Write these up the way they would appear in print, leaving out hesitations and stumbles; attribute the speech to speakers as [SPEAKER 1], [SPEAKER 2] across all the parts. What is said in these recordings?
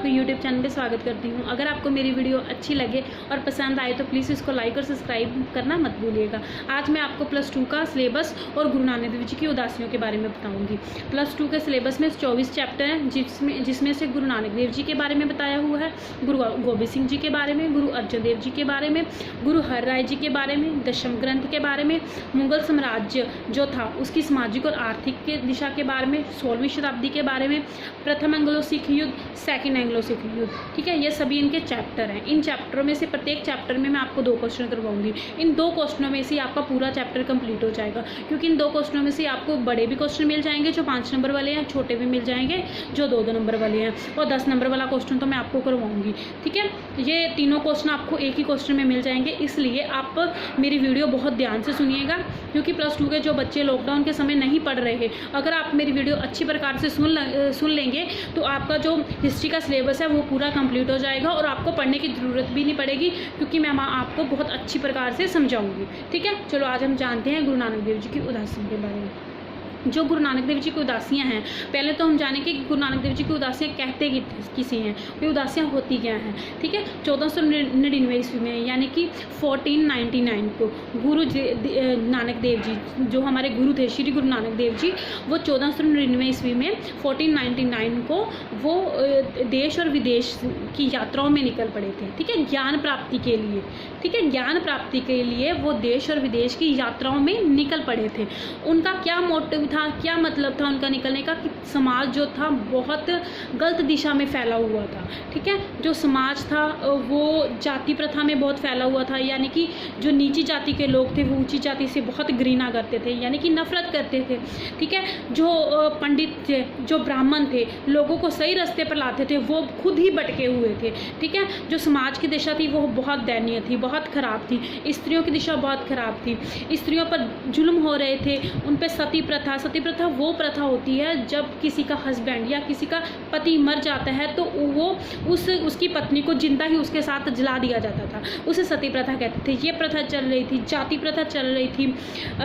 [SPEAKER 1] आपके YouTube channel पे स्वागत करती हूँ। अगर आपको मेरी वीडियो अच्छी लगे और पसंद आए तो प्लीज़ इसको लाइक और सब्सक्राइब करना मत भूलिएगा। आज मैं आपको +2 का सिलेबस और गुरु नानक देव जी की उदासियों के बारे में बताऊँगी। +2 के सिलेबस में 24 चैप्टर हैं, जिसमें से गुरु नानक देव जी के बारे में बताया हुआ है, गुरु गोबिंद सिंह जी के बारे में, गुरु अर्जन देव जी के बारे में, गुरु हरराय जी के बारे में, दशम ग्रंथ के बारे में, मुगल साम्राज्य जो था उसकी सामाजिक और आर्थिक के दिशा के बारे में, 16वीं शताब्दी के बारे में, प्रथम एंग्लो सिख युद्ध, सेकंड एंग्लो सिख युद्ध। ठीक है, ये सभी इनके चैप्टर हैं। इन चैप्टरों में से प्रत्येक चैप्टर में मैं आपको 2 क्वेश्चन करवाऊंगी। इन 2 क्वेश्चनों में से आपका पूरा चैप्टर कंप्लीट हो जाएगा, क्योंकि इन 2 क्वेश्चनों में से आपको बड़े भी क्वेश्चन मिल जाएंगे जो 5 नंबर वाले हैं, छोटे भी मिल जाएंगे जो 2-2 नंबर वाले हैं, और 10 नंबर वाला क्वेश्चन तो मैं आपको करवाऊंगी। ठीक है, ये तीनों क्वेश्चन आपको एक ही क्वेश्चन में मिल जाएंगे, इसलिए आप मेरी वीडियो बहुत ध्यान से सुनिएगा, क्योंकि +2 के जो बच्चे लॉकडाउन के समय नहीं पढ़ रहे, अगर आप मेरी वीडियो अच्छी प्रकार से सुन लेंगे तो आपका जो हिस्ट्री का सिलेबस है वो पूरा कंप्लीट हो जाएगा और आपको पढ़ने की ज़रूरत भी नहीं पड़ेगी, क्योंकि मैं आपको बहुत अच्छी प्रकार से समझाऊंगी। ठीक है, चलो आज हम जानते हैं गुरु नानक देव जी की उदासियों के बारे में। जो गुरु नानक देव जी की उदासियाँ हैं, पहले तो हम जाने कि गुरु नानक देव जी की उदासियाँ कहते किसी हैं, ये उदासियाँ होती क्या हैं। ठीक है, 1499 ईस्वी में यानी कि 1499 को गुरु नानक देव जी जो हमारे गुरु थे, श्री गुरु नानक देव जी, वो 1499 ईस्वी में 1499 को वो देश और विदेश की यात्राओं में निकल पड़े थे। ठीक है, ज्ञान प्राप्ति के लिए। ठीक है, ज्ञान प्राप्ति के लिए वो देश और विदेश की यात्राओं में निकल पड़े थे। उनका क्या मोटिव था, क्या मतलब था उनका निकलने का, कि समाज जो था बहुत गलत दिशा में फैला हुआ था। ठीक है, जो समाज था वो जाति प्रथा में बहुत फैला हुआ था, यानी कि जो नीची जाति के लोग थे वो ऊंची जाति से बहुत घृणा करते थे, यानी कि नफरत करते थे। ठीक है, जो पंडित थे, जो ब्राह्मण थे, लोगों को सही रास्ते पर लाते थे, वो खुद ही भटके हुए थे। ठीक है, जो समाज की दिशा थी वो बहुत दयनीय थी, बहुत ख़राब थी। स्त्रियों की दिशा बहुत ख़राब थी, स्त्रियों पर जुल्म हो रहे थे, उन पर सती प्रथा वो प्रथा होती है जब किसी का हस्बैंड या किसी का पति मर जाता है तो वो उसकी पत्नी को जिंदा ही उसके साथ जला दिया जाता था, उसे सती प्रथा कहते थे। ये प्रथा चल रही थी, जाति प्रथा चल रही थी,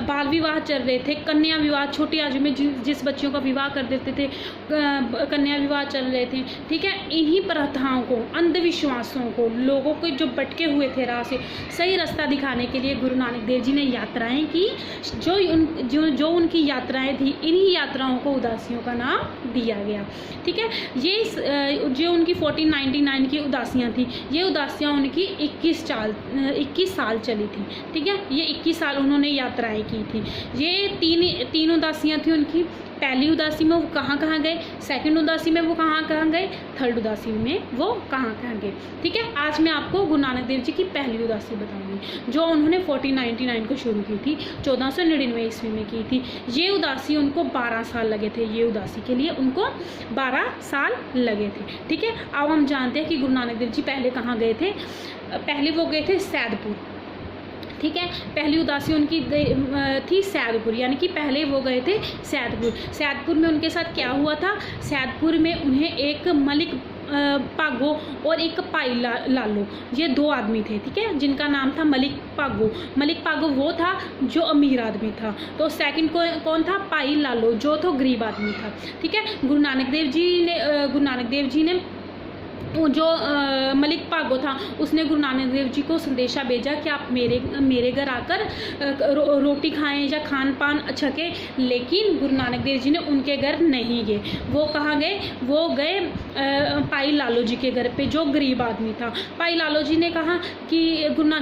[SPEAKER 1] बाल विवाह चल रहे थे, कन्या विवाह, छोटी आयु में जिस बच्चियों का विवाह कर देते थे, कन्या विवाह चल रहे थे। ठीक है, इन्हीं प्रथाओं को, अंधविश्वासों को, लोगों को जो भटके हुए थे राह से सही रास्ता दिखाने के लिए गुरु नानक देव जी ने यात्राएं की। जो उनकी यात्राएं थी, इन्हीं यात्राओं को उदासियों का नाम दिया गया। ठीक है, ये जो उनकी 1499 की उदासियां थी, ये उदासियां उनकी 21 साल चली थी। ठीक है, ये 21 साल उन्होंने यात्राएं की थी। ये तीन उदासियां थी उनकी। पहली उदासी में वो कहाँ गए, सेकंड उदासी में वो कहाँ गए, थर्ड उदासी में वो कहाँ गए। ठीक है, आज मैं आपको गुरु नानक देव जी की पहली उदासी बताऊंगी, जो उन्होंने 1499 को शुरू की थी, 1499 ईस्वी में की थी। ये उदासी उनको 12 साल लगे थे, ये उदासी के लिए उनको 12 साल लगे थे। ठीक है, अब हम जानते हैं कि गुरु नानक देव जी पहले कहाँ गए थे। पहले वो गए थे सैदपुर। ठीक है, पहली उदासी उनकी थी सैदपुर, यानी कि पहले वो गए थे सैदपुर में उनके साथ क्या हुआ था। सैदपुर में उन्हें एक मलिक पागो और एक पाई लालो, ये 2 आदमी थे। ठीक है, जिनका नाम था मलिक पागो वो था जो अमीर आदमी था, तो सेकंड कौन था, पाई लालो, जो तो गरीब आदमी था। ठीक है, गुरु नानक देव जी ने जो मलिक पागो था उसने गुरु नानक देव जी को संदेशा भेजा कि आप मेरे घर आकर रोटी खाएं या खान पान छकें, लेकिन गुरु नानक देव जी ने उनके घर नहीं गए। वो कहाँ गए, वो गए पाई लालो जी के घर पे, जो गरीब आदमी था। पाई लालो जी ने कहा कि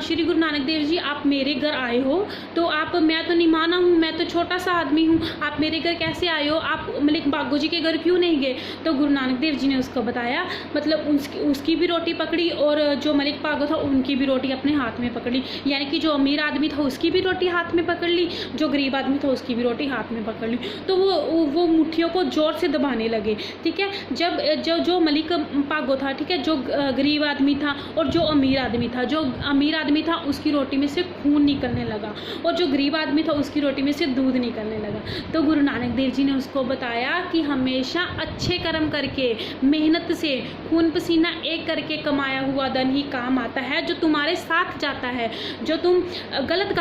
[SPEAKER 1] श्री गुरु नानक देव जी आप मेरे घर आए हो, तो मैं तो निमाना हूँ, मैं तो छोटा सा आदमी हूँ, आप मेरे घर कैसे आए हो, आप मलिक पागो जी के घर क्यों नहीं गए। तो गुरु नानक देव जी ने उसको बताया, मतलब उसकी भी रोटी पकड़ी और जो मलिक पागो था उनकी भी रोटी अपने हाथ में पकड़ी, यानी कि जो अमीर आदमी था उसकी भी रोटी हाथ में पकड़ ली, जो गरीब आदमी था उसकी भी रोटी हाथ में पकड़ ली। तो वो मुट्ठियों को जोर से दबाने लगे। ठीक है, जब जो मलिक पागो था, ठीक है, जो गरीब आदमी था और जो अमीर आदमी था, जो अमीर आदमी था उसकी रोटी में से खून निकलने लगा और जो गरीब आदमी था उसकी रोटी में से दूध निकलने लगा। तो गुरु नानक देव जी ने उसको बताया कि हमेशा अच्छे कर्म करके, मेहनत से, खून पसीना एक करके कमाया हुआ धन ही काम आता है, जो तुम्हारे साथ जाता है। जो तुम गलत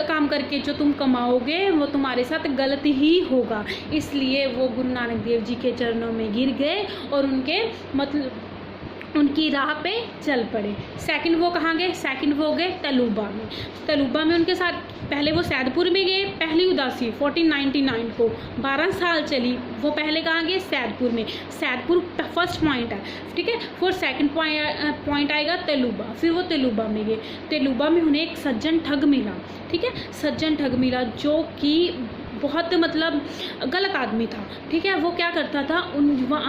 [SPEAKER 1] काम करके जो तुम कमाओगे वो तुम्हारे साथ गलत ही होगा। इसलिए वो गुरु नानक देव जी के चरणों में गिर गए और उनके मतलब उनकी राह पे चल पड़े। सेकंड वो कहाँ गए? सेकंड वो गए तलुबा में। तलुबा में उनके साथ पहले वो सैदपुर में गए। पहली उदासी 1499 को 12 साल चली। वो पहले कहाँ गए? सैदपुर में। सैदपुर फर्स्ट पॉइंट है, ठीक है। फिर सेकंड पॉइंट आएगा तलुबा। फिर वो तलुबा में गए। तलुबा में उन्हें एक सज्जन ठग मिला, ठीक है। सज्जन ठग मिला जो कि बहुत मतलब गलत आदमी था, ठीक है। वो क्या करता था,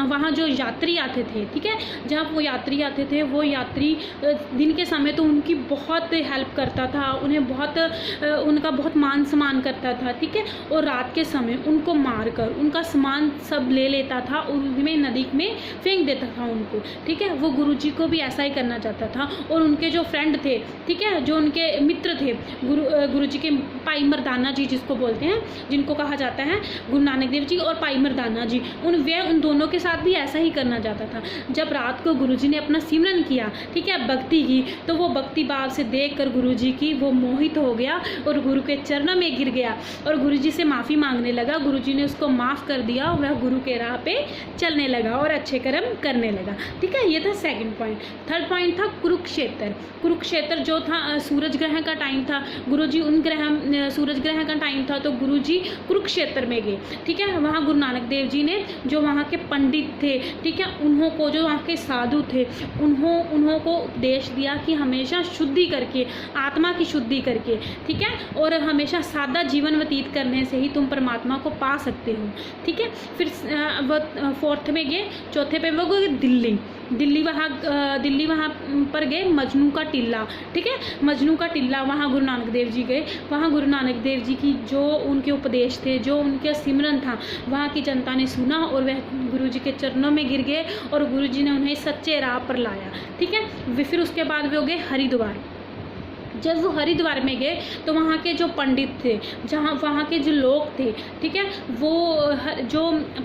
[SPEAKER 1] वहाँ जो यात्री आते थे, ठीक है, जहाँ वो यात्री आते थे, वो यात्री दिन के समय तो उनकी बहुत हेल्प करता था, उन्हें बहुत उनका बहुत मान सम्मान करता था, ठीक है। और रात के समय उनको मारकर उनका सामान सब ले लेता था और उनमें नदी में फेंक देता था उनको, ठीक है। वो गुरुजी को भी ऐसा ही करना चाहता था। और उनके जो फ्रेंड थे, ठीक है, जो उनके मित्र थे, गुरुजी के भाई मर्दाना जी जिसको बोलते हैं, जिनको कहा जाता है गुरु नानक देव जी और भाई मर्दाना जी, उन दोनों के साथ भी ऐसा ही करना चाहता था। जब रात को गुरुजी ने अपना सिमरन किया, ठीक है, भक्ति की, तो वो भक्ति भाव से देखकर गुरुजी की वो मोहित हो गया और गुरु के चरणों में गिर गया और गुरुजी से माफ़ी मांगने लगा। गुरुजी ने उसको माफ़ कर दिया। वह गुरु के राह पे चलने लगा और अच्छे कर्म करने लगा, ठीक है। ये था सेकंड पॉइंट। थर्ड पॉइंट था कुरुक्षेत्र। कुरुक्षेत्र जो था सूरज ग्रहण का टाइम था। गुरुजी सूरज ग्रहण का टाइम था, तो गुरुजी कुरुक्षेत्र में गए, ठीक है। वहाँ गुरु नानक देव जी ने जो वहाँ के पंडित थे, ठीक है, उन्हों को, जो वहाँ के साधु थे, उन्हों को उपदेश दिया कि हमेशा शुद्धि करके, आत्मा की शुद्धि करके, ठीक है, और हमेशा सादा जीवन व्यतीत करने से ही तुम परमात्मा को पा सकते हो, ठीक है। फिर वो फोर्थ में गए। चौथे पे वो गए दिल्ली वहाँ पर गए मजनू का टिल्ला, ठीक है। मजनू का टिल्ला वहाँ गुरु नानक देव जी गए। वहाँ गुरु नानक देव जी की जो उनके उपदेश थे, जो उनका सिमरन था, वहाँ की जनता ने सुना और वह गुरु जी के चरणों में गिर गए और गुरु जी ने उन्हें सच्चे राह पर लाया, ठीक है। फिर उसके बाद वो गए हरिद्वार। जब वो हरिद्वार में गए तो वहाँ के जो पंडित थे, जहाँ वहाँ के जो लोग थे, ठीक है, वो जो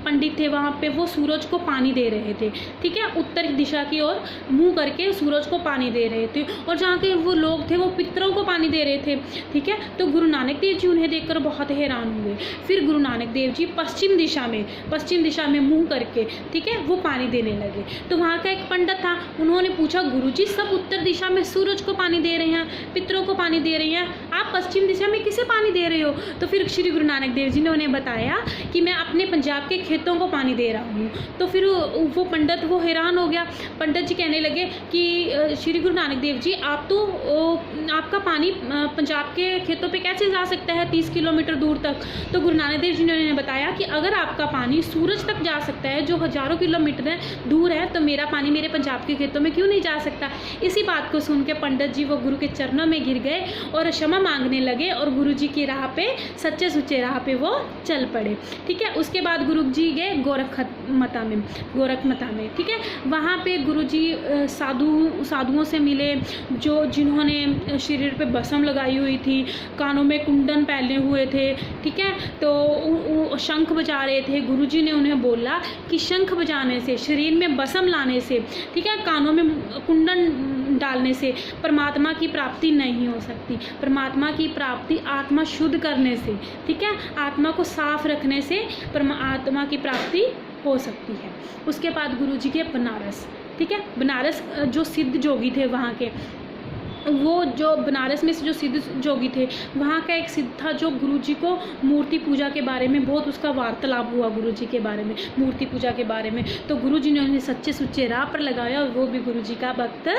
[SPEAKER 1] पंडित थे वहाँ पे वो सूरज को पानी दे रहे थे, ठीक है, उत्तर दिशा की ओर मुंह करके सूरज को पानी दे रहे थे। और जहाँ के वो लोग थे वो पितरों को पानी दे रहे थे, ठीक है। तो गुरु नानक देव जी उन्हें देखकर बहुत हैरान हुए। फिर गुरु नानक देव जी पश्चिम दिशा में मुँह करके, ठीक है, वो पानी देने लगे। तो वहाँ का एक पंडित था, उन्होंने पूछा, गुरु जी सब उत्तर दिशा में सूरज को पानी दे रहे हैं, पितरों को पानी दे रही हैं, आप पश्चिम दिशा में किसे पानी दे रहे हो? तो फिर श्री गुरु नानक देव जी ने उन्हें बताया कि मैं अपने पंजाब के खेतों को पानी दे रहा हूँ। तो फिर वो पंडित वो हैरान हो गया। पंडित जी कहने लगे कि श्री गुरु नानक देव जी, आप तो आपका पानी पंजाब के खेतों पे कैसे जा सकता है 30 किलोमीटर दूर तक? तो गुरु नानक देव जी ने उन्हें बताया कि अगर आपका पानी सूरज तक जा सकता है जो हजारों किलोमीटर दूर है, तो मेरा पानी मेरे पंजाब के खेतों में क्यों नहीं जा सकता? इसी बात को सुन के पंडित जी वो गुरु के चरणों में गिर गए और क्षमा मांगने लगे और गुरु जी की राह पे, सच्चे सुच्चे राह पे वो चल पड़े, ठीक है। उसके बाद गुरु जी गए गोरखमता में, ठीक है। वहाँ पे गुरु जी साधुओं से मिले जिन्होंने शरीर पे भस्म लगाई हुई थी, कानों में कुंडन पहने हुए थे, ठीक है। तो शंख बजा रहे थे। गुरु जी ने उन्हें बोला कि शंख बजाने से, शरीर में भस्म लाने से, ठीक है, कानों में कुंडन डालने से परमात्मा की प्राप्ति नहीं हो सकती। परमात्मा की प्राप्ति आत्मा शुद्ध करने से, ठीक है, आत्मा को साफ रखने से परमात्मा की प्राप्ति हो सकती है। उसके बाद गुरु जी के बनारस, ठीक है। बनारस जो सिद्ध जोगी थे वहाँ के, वो जो बनारस में से जो सिद्ध जोगी थे, वहाँ का एक सिद्ध था जो गुरुजी को मूर्ति पूजा के बारे में बहुत उसका वार्तालाप हुआ, गुरुजी के बारे में, मूर्ति पूजा के बारे में। तो गुरुजी ने उन्हें सच्चे सुच्चे राह पर लगाया और वो भी गुरुजी का भक्त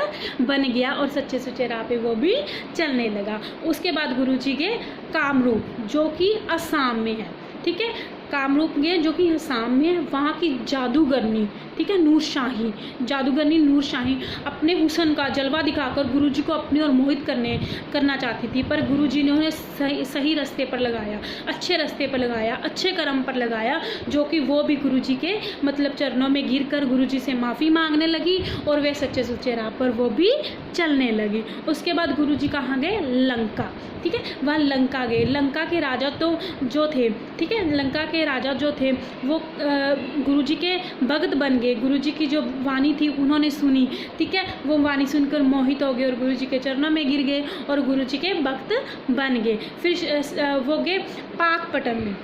[SPEAKER 1] बन गया और सच्चे सुच्चे राह पे वो भी चलने लगा। उसके बाद गुरुजी के कामरूप जो कि असम में है, ठीक है, कामरूप गए जो कि असम में है। वहाँ की जादूगरनी, ठीक है, नूरशाही, जादूगरनी नूरशाही अपने हुस्न का जलवा दिखाकर गुरुजी को अपनी ओर मोहित करना चाहती थी, पर गुरुजी ने उन्हें सही रास्ते पर लगाया, अच्छे रास्ते पर लगाया, अच्छे कर्म पर लगाया, जो कि वो भी गुरुजी के मतलब चरणों में गिरकर गुरुजी से माफ़ी मांगने लगी और वे सच्चे सुच्चे राह पर वो भी चलने लगी। उसके बाद गुरुजी कहाँ गए? लंका, ठीक है, वह लंका गए। लंका के राजा तो जो थे, ठीक है, लंका के राजा जो थे वो गुरुजी के भक्त बन गए। गुरुजी की जो वाणी थी उन्होंने सुनी, ठीक है, वो वाणी सुनकर मोहित हो गए और गुरुजी के चरणों में गिर गए और गुरुजी के भक्त बन गए। फिर वो गए पाकपटन में,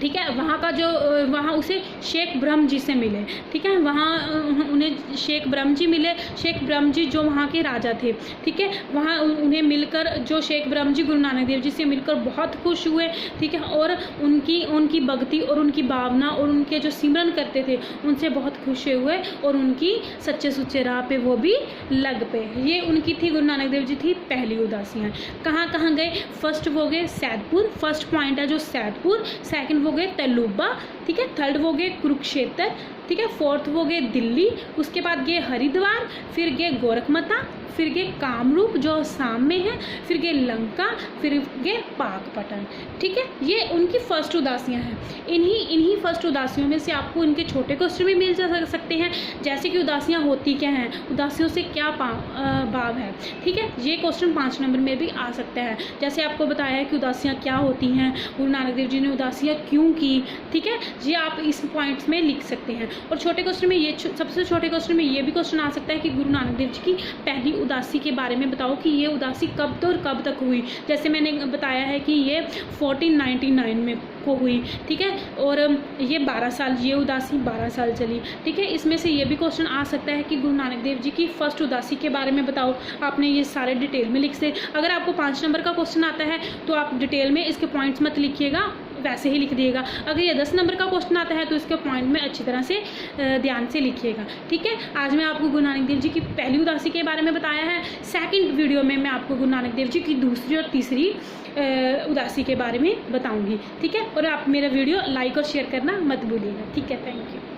[SPEAKER 1] ठीक है, वहाँ का जो वहाँ उसे शेख ब्रह्म जी से मिले, ठीक है, वहाँ उन्हें शेख ब्रह्म जी मिले। शेख ब्रह्म जी जो वहाँ के राजा थे, ठीक है, वहाँ उन्हें मिलकर जो शेख ब्रह्म जी गुरु नानक देव जी से मिलकर बहुत खुश हुए, ठीक है, और उनकी भक्ति और उनकी भावना और उनके जो सिमरन करते थे उनसे बहुत खुश हुए और उनकी सच्चे सुच्चे राह पे वो भी लग पे। ये उनकी थी, गुरु नानक देव जी थी पहली उदासियाँ। कहाँ कहाँ गए? फर्स्ट वो गए सैदपुर, फर्स्ट पॉइंट है जो सैदपुर। सेकंड वो गए तलुबा, ठीक है, थर्ड वो गए कुरुक्षेत्र, ठीक है, फोर्थ वो गए दिल्ली, उसके बाद गए हरिद्वार, फिर गए गोरखमता, फिर गए कामरूप जो आसाम में है, फिर गए लंका, फिर गए पाकपटन, ठीक है। ये उनकी फर्स्ट उदासियाँ हैं। इन्हीं फर्स्ट उदासियों में से आपको इनके छोटे क्वेश्चन भी मिल जा सकते हैं, जैसे कि उदासियाँ होती क्या हैं, उदासियों से क्या भाव है, ठीक है। ये क्वेश्चन 5 नंबर में भी आ सकता है। जैसे आपको बताया है कि उदासियाँ क्या होती हैं, गुरु नानक देव जी ने उदासियाँ क्यों की, ठीक है, ये आप इस पॉइंट्स में लिख सकते हैं। और छोटे क्वेश्चन में ये सबसे छोटे क्वेश्चन में ये भी क्वेश्चन आ सकता है कि गुरु नानक देव जी की पहली उदासी के बारे में बताओ कि ये उदासी कब तो और कब तक हुई। जैसे मैंने बताया है कि ये 1499 में को हुई, ठीक है, और ये 12 साल, ये उदासी 12 साल चली, ठीक है। इसमें से ये भी क्वेश्चन आ सकता है कि गुरु नानक देव जी की फर्स्ट उदासी के बारे में बताओ। आपने ये सारे डिटेल में लिख से, अगर आपको 5 नंबर का क्वेश्चन आता है तो आप डिटेल में इसके पॉइंट्स मत लिखिएगा, वैसे ही लिख दिएगा। अगर ये 10 नंबर का क्वेश्चन आता है तो इसके पॉइंट में अच्छी तरह से ध्यान से लिखिएगा, ठीक है। आज मैं आपको गुरु नानक देव जी की पहली उदासी के बारे में बताया है। सेकंड वीडियो में मैं आपको गुरु नानक देव जी की दूसरी और तीसरी उदासी के बारे में बताऊंगी, ठीक है। और आप मेरा वीडियो लाइक और शेयर करना मत भूलिएगा, ठीक है। Thank you.